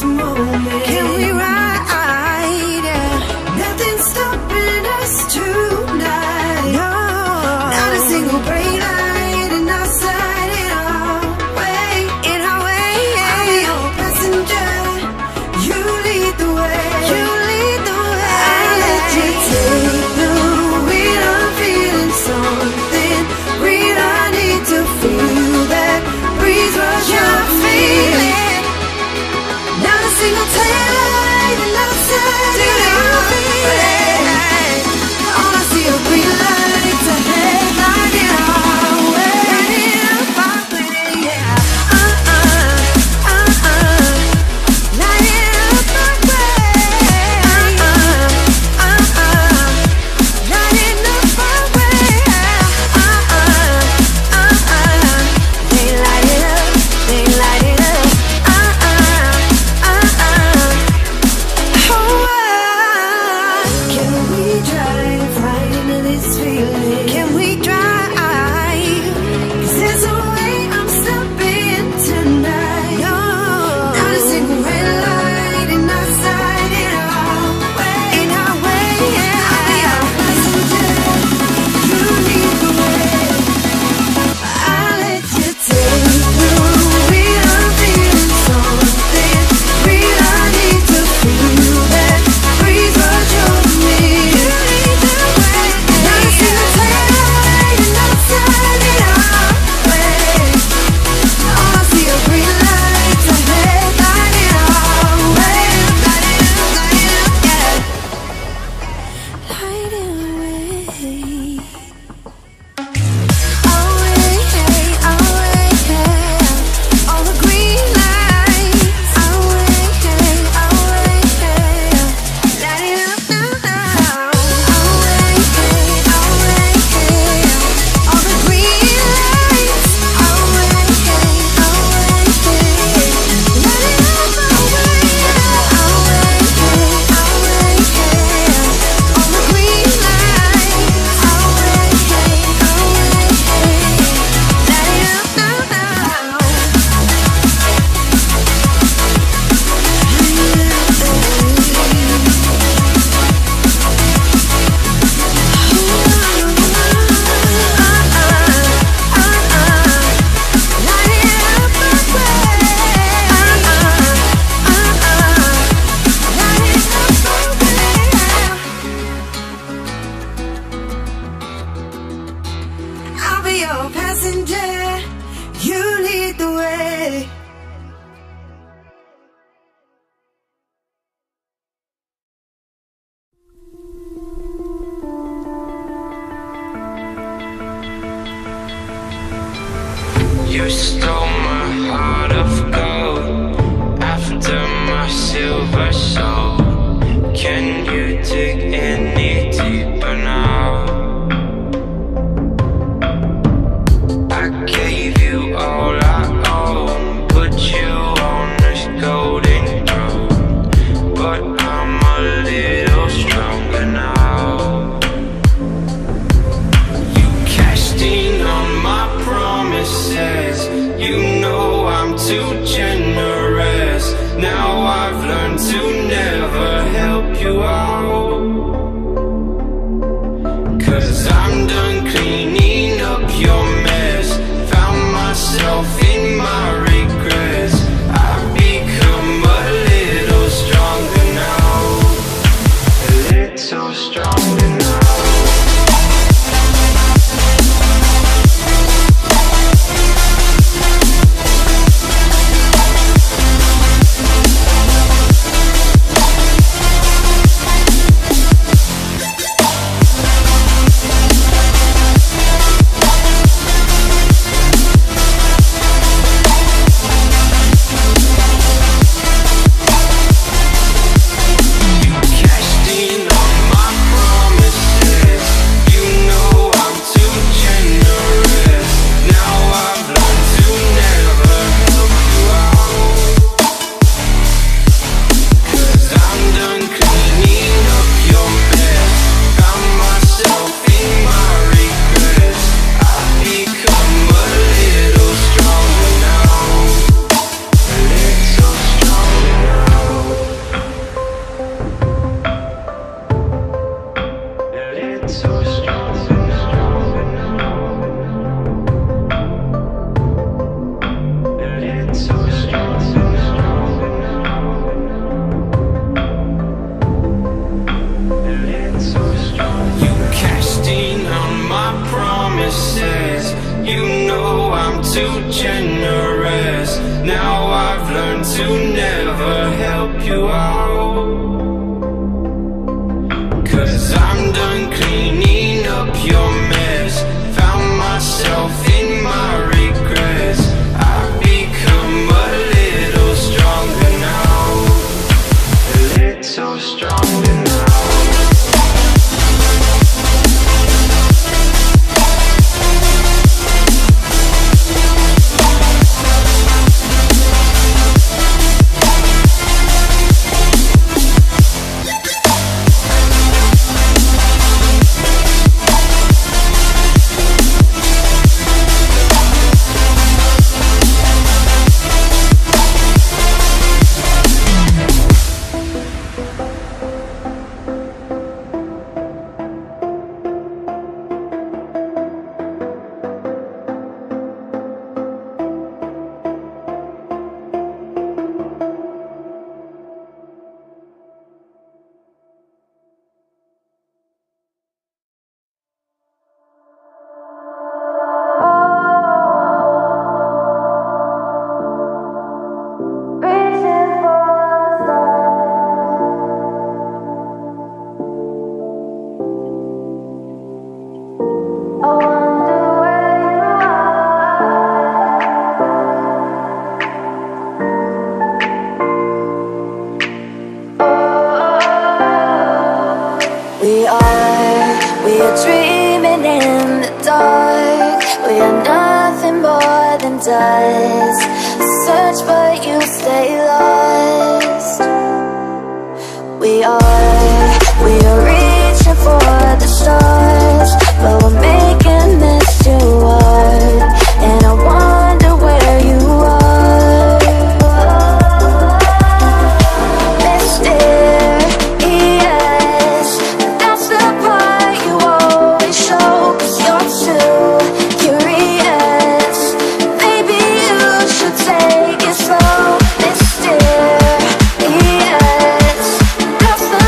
this moment. Can we ride? Nothing's stopping us tonight. No, not a single gray light in our sight. In our way, I'll be your passenger. You lead the way. You lead the way. I'll let you take the wheel. I'm feeling something real. I need to feel that breeze rush your feeling. Not a single taillight in our sight. All I see are green lights ahead, lighting our way. Lighting up our way, yeah. Lighting up our way. Lighting up our way. They light it up, they light it up. Can we drive right into this feeling? Can we drive? 'Cause there's a way I'm stopping tonight. No, not a single red light in our sight. In our way, yeah. I'll be your passenger. You lead the way. I'll let you take the wheel. I'm feeling something real. I need to feel that breeze rush over me. You lead the way. Not a single taillight in our sight. In our way, all I see are green lights ahead, lighting our way. Lighting up, yeah. Lighting away. All the green lights. Lighting up now. All the green lights. I'll be your passenger. You lead the way. You stole my heart of gold after my silver soul. Can you dig any deeper now? I gave you all I own, put you on this golden throne, but I'm a little stronger now. You cashed in on my promises. You know I'm too generous. Now I've learned to never help you out. 'Cause I'm done cleaning up your mess. Found myself in my regrets. I've become a little stronger now. A little stronger now. You cashed in on my promises. too generous. Now I've learned to never help you out, 'cause I'm done cleaning up your mess. Found myself in my regrets. I've become a little stronger now, a little stronger now. We are dreaming in the dark. We are nothing more than dust. Search but you stay lost. We are reaching for the stars, but we're making this too hard. And I wonder where you are, mysterious. That's the part you always show, 'cause you're too curious. Maybe you should take it slow, mysterious. That's the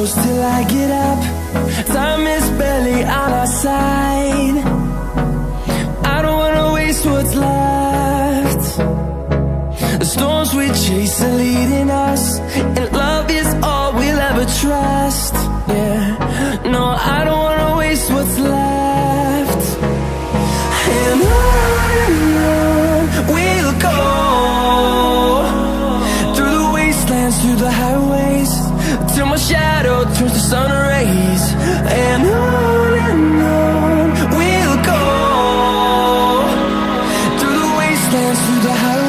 close till I get up. Time is barely on our side. I don't wanna waste what's left. The storms we chase are leading us, and love is all we'll ever trust. Yeah, no, I don't wanna waste what's left. And on we'll go, through the wastelands, through the highways, till my shadow turns to sun rays. And on we'll go, through the wastelands, through the highways.